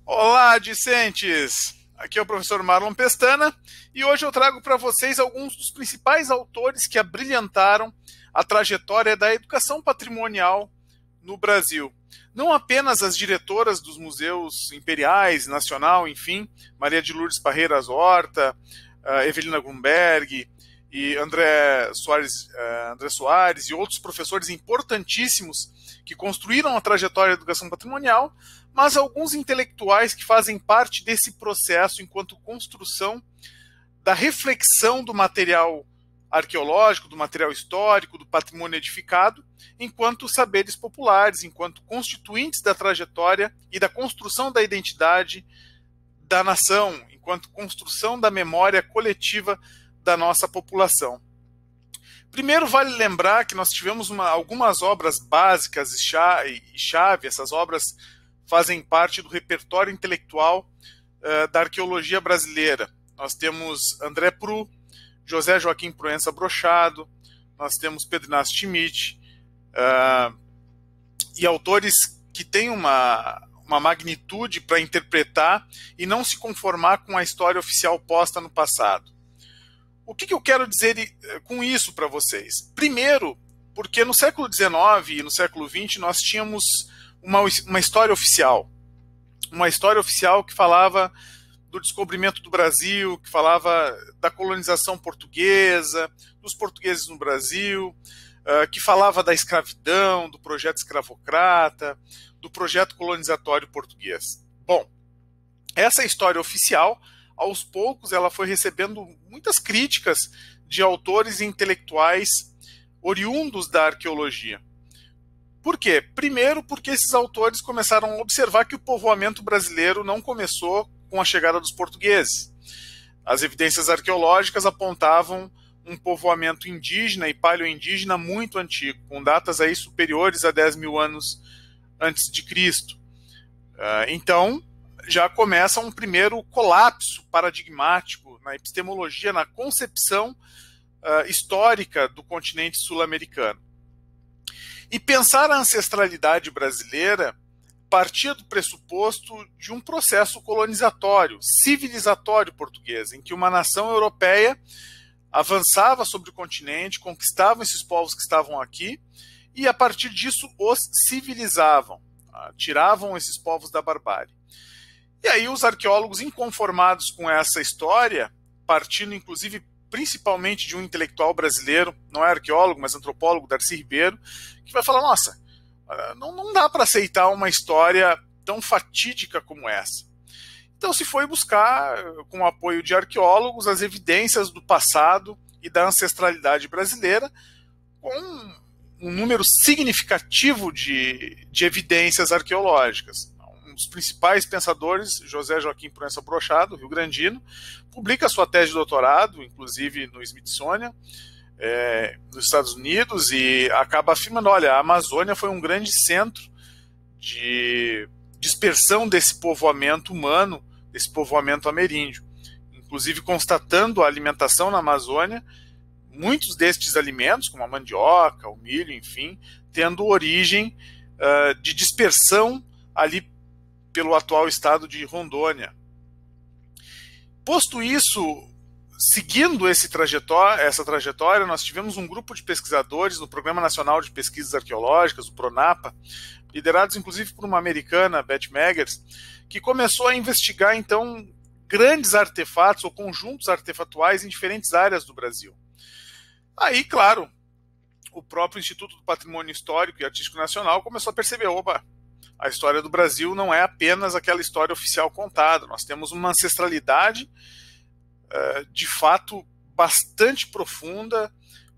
Olá, discentes! Aqui é o professor Marlon Pestana e hoje eu trago para vocês alguns dos principais autores que abrilhantaram a trajetória da educação patrimonial no Brasil. Não apenas as diretoras dos museus imperiais, nacional, enfim, Maria de Lourdes Parreiras Horta, Evelina Grunberg e André Soares e outros professores importantíssimos que construíram a trajetória da educação patrimonial, mas alguns intelectuais que fazem parte desse processo enquanto construção da reflexão do material arqueológico, do material histórico, do patrimônio edificado, enquanto saberes populares, enquanto constituintes da trajetória e da construção da identidade da nação, enquanto construção da memória coletiva da nossa população. Primeiro, vale lembrar que nós tivemos algumas obras básicas e chave. Essas obras fazem parte do repertório intelectual da arqueologia brasileira. Nós temos André Pru, José Joaquim Proença Brochado, nós temos Pedro Inácio Schmidt, e autores que têm uma magnitude para interpretar e não se conformar com a história oficial posta no passado. O que eu quero dizer com isso para vocês? Primeiro, porque no século XIX e no século XX nós tínhamos uma história oficial. Uma história oficial que falava do descobrimento do Brasil, que falava da colonização portuguesa, dos portugueses no Brasil, que falava da escravidão, do projeto escravocrata, do projeto colonizatório português. Bom, essa história oficial, aos poucos, ela foi recebendo muitas críticas de autores e intelectuais oriundos da arqueologia. Por quê? Primeiro, porque esses autores começaram a observar que o povoamento brasileiro não começou com a chegada dos portugueses. As evidências arqueológicas apontavam um povoamento indígena e paleoindígena muito antigo, com datas aí superiores a 10 mil anos antes de Cristo. Então, já começa um primeiro colapso paradigmático na epistemologia, na concepção histórica do continente sul-americano. E pensar a ancestralidade brasileira partia do pressuposto de um processo colonizatório, civilizatório português, em que uma nação europeia avançava sobre o continente, conquistava esses povos que estavam aqui e, a partir disso, os civilizavam, tiravam esses povos da barbárie. E aí os arqueólogos, inconformados com essa história, partindo inclusive principalmente de um intelectual brasileiro, não é arqueólogo, mas antropólogo, Darcy Ribeiro, que vai falar, nossa, não dá para aceitar uma história tão fatídica como essa. Então se foi buscar, com o apoio de arqueólogos, as evidências do passado e da ancestralidade brasileira, com um número significativo de evidências arqueológicas. Um dos principais pensadores, José Joaquim Proença Brochado, rio-grandino, publica sua tese de doutorado, inclusive no Smithsonian, nos Estados Unidos, e acaba afirmando, olha, a Amazônia foi um grande centro de dispersão desse povoamento humano, desse povoamento ameríndio. Inclusive constatando a alimentação na Amazônia, muitos destes alimentos, como a mandioca, o milho, enfim, tendo origem de dispersão ali pelo atual estado de Rondônia. Posto isso, seguindo essa trajetória, nós tivemos um grupo de pesquisadores no Programa Nacional de Pesquisas Arqueológicas, o PRONAPA, liderados inclusive por uma americana, Beth Meggers, que começou a investigar, então, grandes artefatos ou conjuntos artefatuais em diferentes áreas do Brasil. Aí, claro, o próprio Instituto do Patrimônio Histórico e Artístico Nacional começou a perceber, opa, a história do Brasil não é apenas aquela história oficial contada. Nós temos uma ancestralidade, de fato, bastante profunda,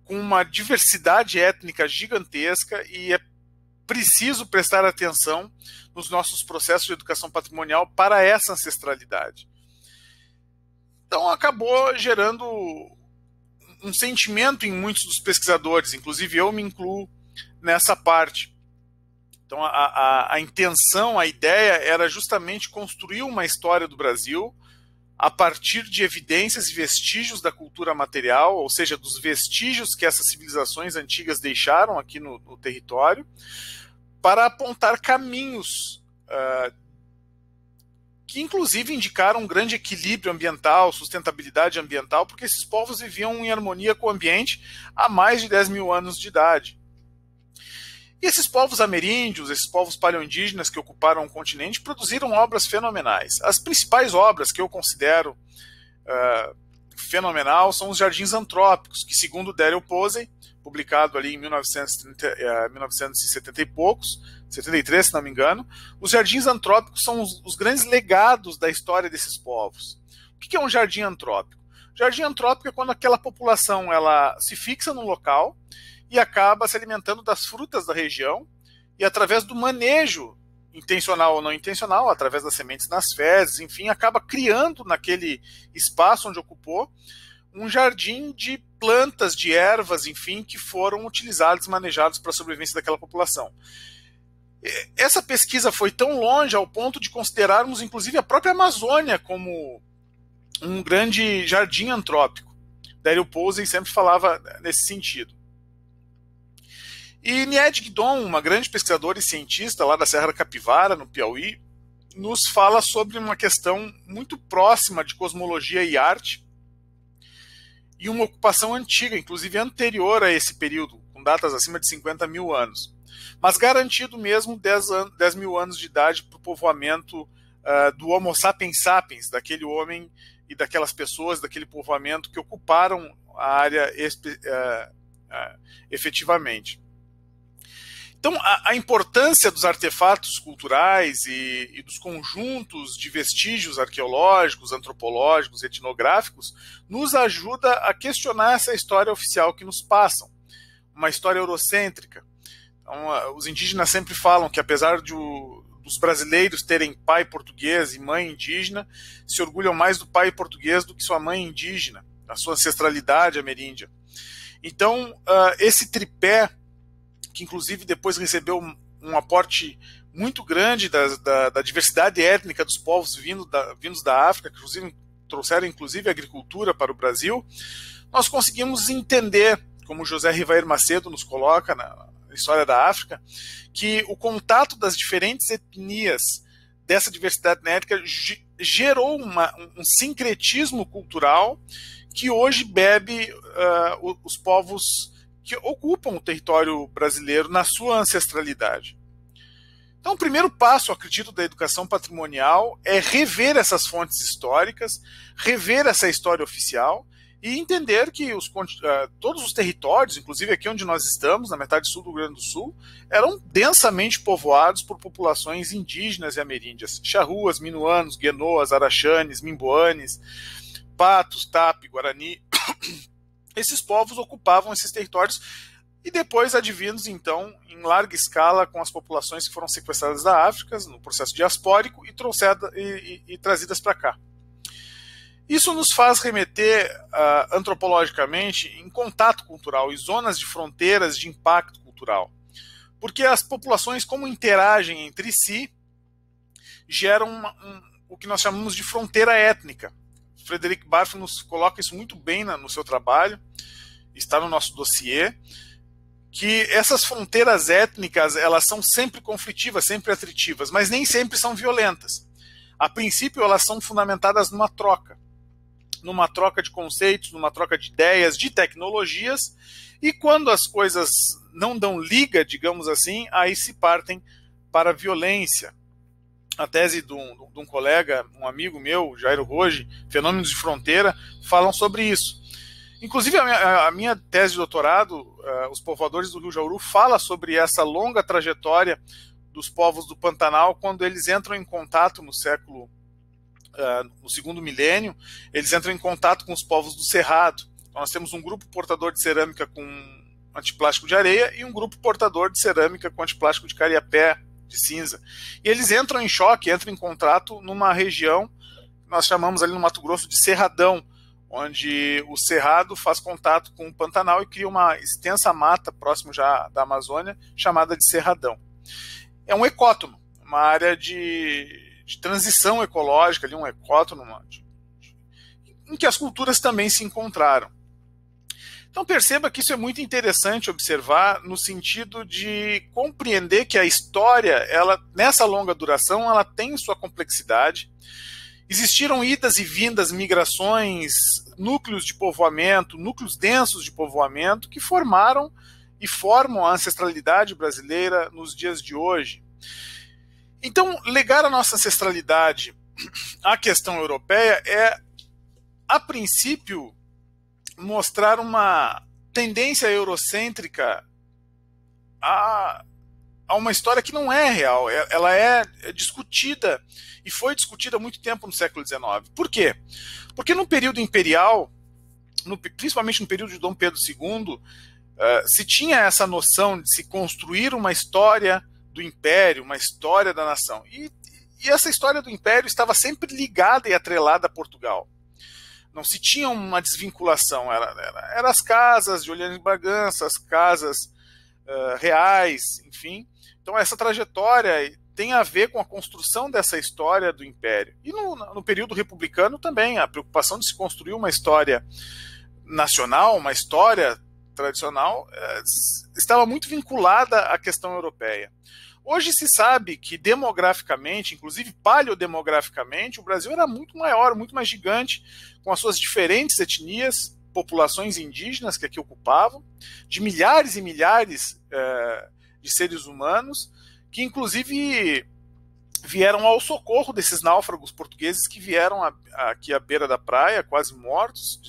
com uma diversidade étnica gigantesca, e é preciso prestar atenção nos nossos processos de educação patrimonial para essa ancestralidade. Então acabou gerando um sentimento em muitos dos pesquisadores, inclusive eu me incluo nessa parte. Então a intenção, a ideia era justamente construir uma história do Brasil a partir de evidências e vestígios da cultura material, ou seja, dos vestígios que essas civilizações antigas deixaram aqui no território, para apontar caminhos que inclusive indicaram um grande equilíbrio ambiental, sustentabilidade ambiental, porque esses povos viviam em harmonia com o ambiente há mais de 10 mil anos de idade. E esses povos ameríndios, esses povos paleoindígenas que ocuparam o continente, produziram obras fenomenais. As principais obras que eu considero fenomenal são os Jardins Antrópicos, que segundo Daryl Posey, publicado ali em 1970 e poucos, 73 se não me engano, os Jardins Antrópicos são os grandes legados da história desses povos. O que é um jardim antrópico? Jardim antrópico é quando aquela população ela se fixa num local e acaba se alimentando das frutas da região e através do manejo, intencional ou não intencional, através das sementes nas fezes, enfim, acaba criando naquele espaço onde ocupou um jardim de plantas, de ervas, enfim, que foram utilizados e manejados para a sobrevivência daquela população. Essa pesquisa foi tão longe ao ponto de considerarmos, inclusive, a própria Amazônia como um grande jardim antrópico. Daryl Posey sempre falava nesse sentido. E Nied Guidon, uma grande pesquisadora e cientista lá da Serra da Capivara, no Piauí, nos fala sobre uma questão muito próxima de cosmologia e arte, e uma ocupação antiga, inclusive anterior a esse período, com datas acima de 50 mil anos. Mas garantido mesmo 10 mil anos de idade para o povoamento do Homo sapiens sapiens, daquele homem e daquelas pessoas, daquele povoamento que ocuparam a área efetivamente. Então, a importância dos artefatos culturais e dos conjuntos de vestígios arqueológicos, antropológicos, etnográficos, nos ajuda a questionar essa história oficial que nos passam, uma história eurocêntrica. Então, os indígenas sempre falam que, apesar dos brasileiros terem pai português e mãe indígena, se orgulham mais do pai português do que sua mãe indígena, a sua ancestralidade ameríndia. Então, esse tripé, que inclusive depois recebeu um aporte muito grande da diversidade étnica dos povos vindos da África, que trouxeram inclusive a agricultura para o Brasil, nós conseguimos entender, como José Rivair Macedo nos coloca na História da África, que o contato das diferentes etnias dessa diversidade étnica gerou um sincretismo cultural que hoje bebe os povos que ocupam o território brasileiro na sua ancestralidade. Então, o primeiro passo, acredito, da educação patrimonial é rever essas fontes históricas, rever essa história oficial e entender que todos os territórios, inclusive aqui onde nós estamos, na metade sul do Rio Grande do Sul, eram densamente povoados por populações indígenas e ameríndias. Charruas, minuanos, guenoas, araxanes, mimboanes, patos, tapi, guarani. Esses povos ocupavam esses territórios e depois advindos, então, em larga escala com as populações que foram sequestradas da África no processo diaspórico e trazidas para cá. Isso nos faz remeter antropologicamente em contato cultural e zonas de fronteiras de impacto cultural. Porque as populações, como interagem entre si, geram o que nós chamamos de fronteira étnica. Frederic Barf nos coloca isso muito bem no seu trabalho, está no nosso dossiê, que essas fronteiras étnicas elas são sempre conflitivas, sempre atritivas, mas nem sempre são violentas. A princípio, elas são fundamentadas numa troca de conceitos, numa troca de ideias, de tecnologias, e quando as coisas não dão liga, digamos assim, aí se partem para a violência. A tese de um colega, um amigo meu, Jairo Roge, Fenômenos de Fronteira, falam sobre isso. Inclusive, a minha tese de doutorado, Os Povoadores do Rio Jauru, fala sobre essa longa trajetória dos povos do Pantanal, quando eles entram em contato no segundo milênio, eles entram em contato com os povos do Cerrado. Então, nós temos um grupo portador de cerâmica com antiplástico de areia e um grupo portador de cerâmica com antiplástico de cariapé, de cinza. E eles entram em choque, entram em contato numa região que nós chamamos ali no Mato Grosso de Cerradão, onde o Cerrado faz contato com o Pantanal e cria uma extensa mata próximo já da Amazônia, chamada de Cerradão. É um ecótono, uma área de transição ecológica, ali, um ecótono em que as culturas também se encontraram. Então perceba que isso é muito interessante observar no sentido de compreender que a história, ela, nessa longa duração, ela tem sua complexidade. Existiram idas e vindas, migrações, núcleos de povoamento, núcleos densos de povoamento que formaram e formam a ancestralidade brasileira nos dias de hoje. Então, ligar a nossa ancestralidade à questão europeia é, a princípio, mostrar uma tendência eurocêntrica a uma história que não é real. Ela é discutida e foi discutida há muito tempo no século XIX. Por quê? Porque no período imperial, principalmente no período de Dom Pedro II, se tinha essa noção de se construir uma história do império, uma história da nação. E essa história do império estava sempre ligada e atrelada a Portugal. Não se tinha uma desvinculação, era as casas de Orleans e Bragança, as casas reais, enfim. Então essa trajetória tem a ver com a construção dessa história do império. E no período republicano também, a preocupação de se construir uma história nacional, uma história tradicional, estava muito vinculada à questão europeia. Hoje se sabe que demograficamente, inclusive paleodemograficamente, o Brasil era muito maior, muito mais gigante, com as suas diferentes etnias, populações indígenas que aqui ocupavam, de milhares e milhares de seres humanos, que inclusive vieram ao socorro desses náufragos portugueses que vieram aqui à beira da praia, quase mortos,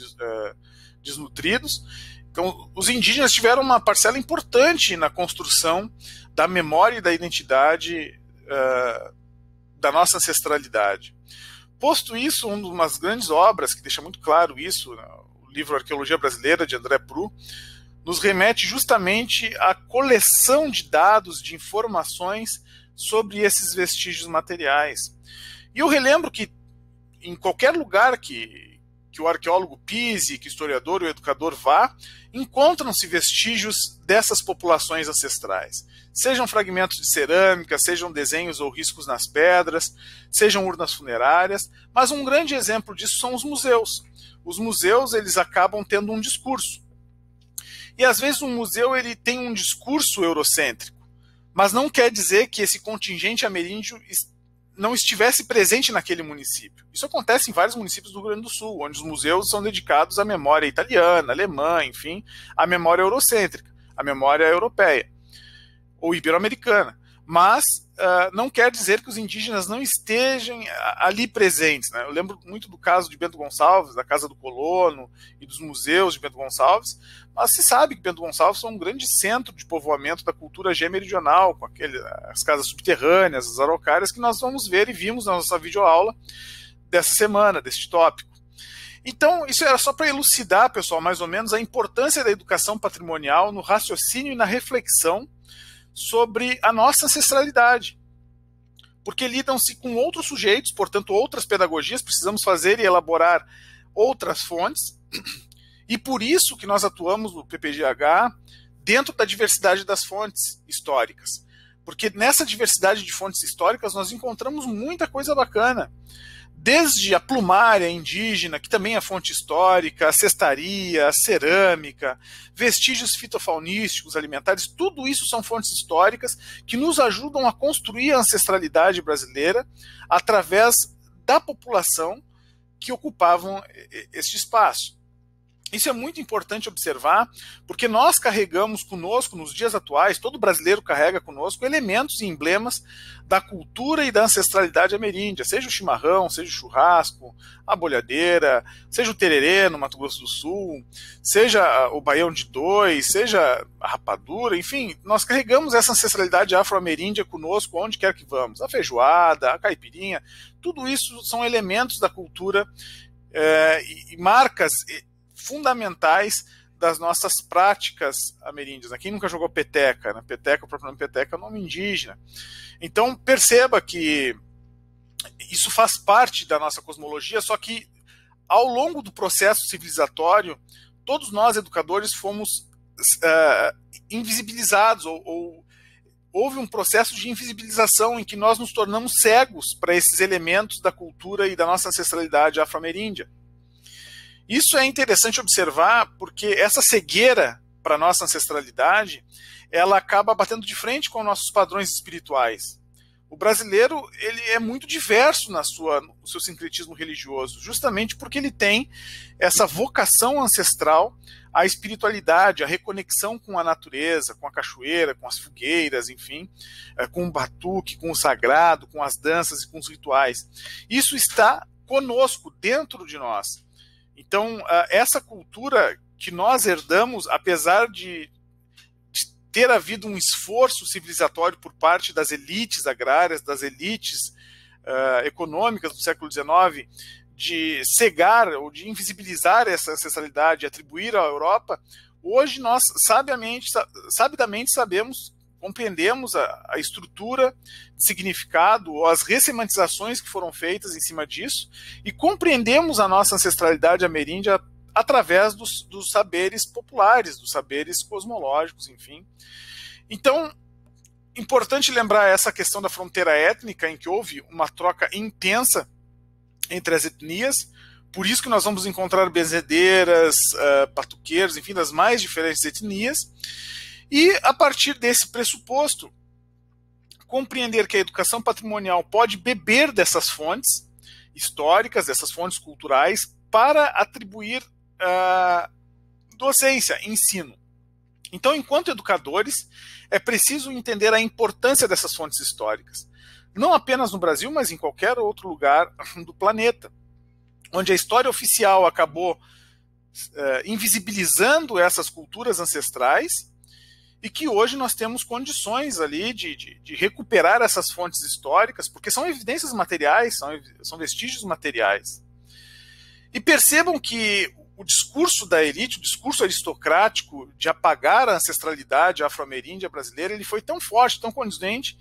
desnutridos. Então, os indígenas tiveram uma parcela importante na construção da memória e da identidade da nossa ancestralidade. Posto isso, uma das grandes obras que deixa muito claro isso, o livro Arqueologia Brasileira, de André Pru, nos remete justamente à coleção de dados, de informações sobre esses vestígios materiais. E eu relembro que em qualquer lugar que o arqueólogo pise, que o historiador ou o educador vá, encontram-se vestígios dessas populações ancestrais. Sejam fragmentos de cerâmica, sejam desenhos ou riscos nas pedras, sejam urnas funerárias, mas um grande exemplo disso são os museus. Os museus, eles acabam tendo um discurso. E às vezes um museu ele tem um discurso eurocêntrico, mas não quer dizer que esse contingente ameríndio não estivesse presente naquele município. Isso acontece em vários municípios do Rio Grande do Sul, onde os museus são dedicados à memória italiana, alemã, enfim, à memória eurocêntrica, à memória europeia ou ibero-americana. Mas não quer dizer que os indígenas não estejam ali presentes, né? Eu lembro muito do caso de Bento Gonçalves, da Casa do Colono e dos museus de Bento Gonçalves, mas se sabe que Bento Gonçalves é um grande centro de povoamento da cultura G-meridional, com as casas subterrâneas, as araucárias, que nós vamos ver e vimos na nossa videoaula dessa semana, deste tópico. Então, isso era só para elucidar, pessoal, mais ou menos, a importância da educação patrimonial no raciocínio e na reflexão sobre a nossa ancestralidade. Porque lidam-se com outros sujeitos, portanto, outras pedagogias, precisamos fazer e elaborar outras fontes, e por isso que nós atuamos no PPGH dentro da diversidade das fontes históricas. Porque nessa diversidade de fontes históricas nós encontramos muita coisa bacana. Desde a plumária indígena, que também é fonte histórica, a cestaria, a cerâmica, vestígios fitofaunísticos, alimentares, tudo isso são fontes históricas que nos ajudam a construir a ancestralidade brasileira através da população que ocupavam este espaço. Isso é muito importante observar, porque nós carregamos conosco, nos dias atuais, todo brasileiro carrega conosco elementos e emblemas da cultura e da ancestralidade ameríndia, seja o chimarrão, seja o churrasco, a bolhadeira, seja o tererê no Mato Grosso do Sul, seja o baião de dois, seja a rapadura, enfim, nós carregamos essa ancestralidade afro-ameríndia conosco onde quer que vamos, a feijoada, a caipirinha, tudo isso são elementos da cultura e marcas fundamentais das nossas práticas ameríndias. Quem nunca jogou peteca? Né? Peteca, o próprio nome peteca é um nome indígena. Então perceba que isso faz parte da nossa cosmologia, só que ao longo do processo civilizatório, todos nós educadores fomos invisibilizados, ou houve um processo de invisibilização em que nós nos tornamos cegos para esses elementos da cultura e da nossa ancestralidade afro-ameríndia. Isso é interessante observar porque essa cegueira para a nossa ancestralidade, ela acaba batendo de frente com nossos padrões espirituais. O brasileiro, ele é muito diverso no seu sincretismo religioso, justamente porque ele tem essa vocação ancestral à espiritualidade, à reconexão com a natureza, com a cachoeira, com as fogueiras, enfim, com o batuque, com o sagrado, com as danças e com os rituais. Isso está conosco, dentro de nós. Então, essa cultura que nós herdamos, apesar de ter havido um esforço civilizatório por parte das elites agrárias, das elites econômicas do século XIX, de cegar ou de invisibilizar essa ancestralidade e atribuir à Europa, hoje nós sabidamente sabemos, compreendemos a estrutura, significado, ou as ressemantizações que foram feitas em cima disso, e compreendemos a nossa ancestralidade ameríndia através dos saberes populares, dos saberes cosmológicos, enfim. Então, importante lembrar essa questão da fronteira étnica, em que houve uma troca intensa entre as etnias, por isso que nós vamos encontrar benzedeiras, batuqueiros, enfim, das mais diferentes etnias, e a partir desse pressuposto, compreender que a educação patrimonial pode beber dessas fontes históricas, dessas fontes culturais, para atribuir docência, ensino. Então, enquanto educadores, é preciso entender a importância dessas fontes históricas, não apenas no Brasil, mas em qualquer outro lugar do planeta, onde a história oficial acabou invisibilizando essas culturas ancestrais, e que hoje nós temos condições ali de recuperar essas fontes históricas, porque são evidências materiais, são vestígios materiais. E percebam que o discurso da elite, o discurso aristocrático de apagar a ancestralidade afro-ameríndia brasileira, ele foi tão forte, tão condizente,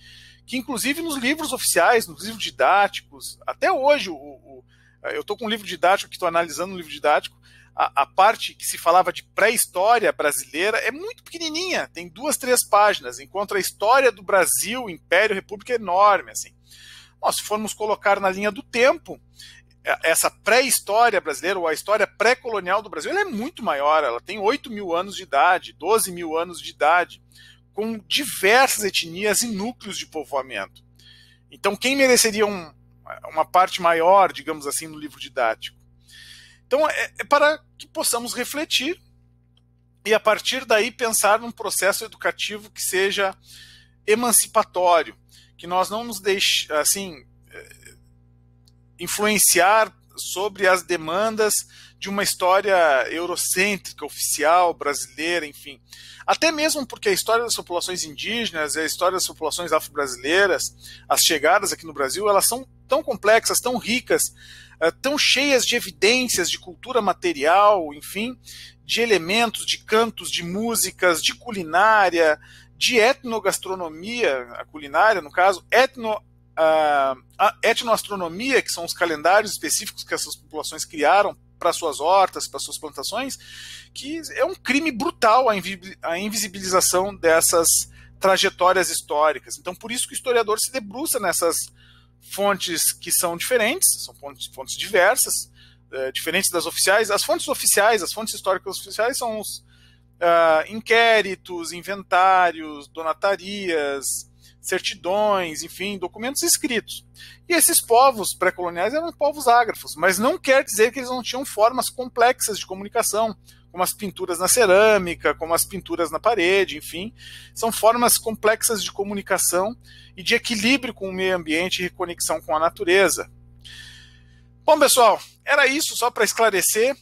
que inclusive nos livros oficiais, nos livros didáticos, até hoje, eu estou com um livro didático, que estou analisando um livro didático, a parte que se falava de pré-história brasileira é muito pequenininha, tem 2, 3 páginas, enquanto a história do Brasil, Império, República é enorme. Assim. Bom, se formos colocar na linha do tempo, essa pré-história brasileira, ou a história pré-colonial do Brasil, ela é muito maior, ela tem 8.000 anos de idade, 12.000 anos de idade, com diversas etnias e núcleos de povoamento. Então, quem mereceria uma parte maior, digamos assim, no livro didático? Então, é para que possamos refletir e, a partir daí, pensar num processo educativo que seja emancipatório, que nós não nos deixe, assim, influenciar sobre as demandas de uma história eurocêntrica, oficial, brasileira, enfim. Até mesmo porque a história das populações indígenas, a história das populações afro-brasileiras, as chegadas aqui no Brasil, elas são tão complexas, tão ricas, tão cheias de evidências de cultura material, enfim, de elementos, de cantos, de músicas, de culinária, de etnogastronomia, a culinária, no caso, a etnoastronomia, que são os calendários específicos que essas populações criaram para suas hortas, para suas plantações, que é um crime brutal a invisibilização dessas trajetórias históricas. Então, por isso que o historiador se debruça nessas fontes que são diferentes, são fontes diversas, diferentes das oficiais. As fontes oficiais, as fontes históricas oficiais são os inquéritos, inventários, donatarias, certidões, enfim, documentos escritos. E esses povos pré-coloniais eram povos ágrafos, mas não quer dizer que eles não tinham formas complexas de comunicação, como as pinturas na cerâmica, como as pinturas na parede, enfim. São formas complexas de comunicação e de equilíbrio com o meio ambiente e reconexão com a natureza. Bom, pessoal, era isso só para esclarecer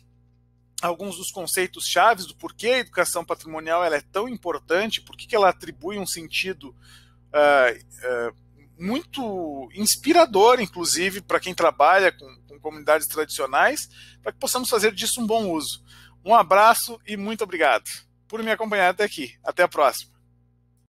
alguns dos conceitos chaves do porquê a educação patrimonial ela é tão importante, por que ela atribui um sentido muito inspirador, inclusive, para quem trabalha com comunidades tradicionais, para que possamos fazer disso um bom uso. Um abraço e muito obrigado por me acompanhar até aqui. Até a próxima.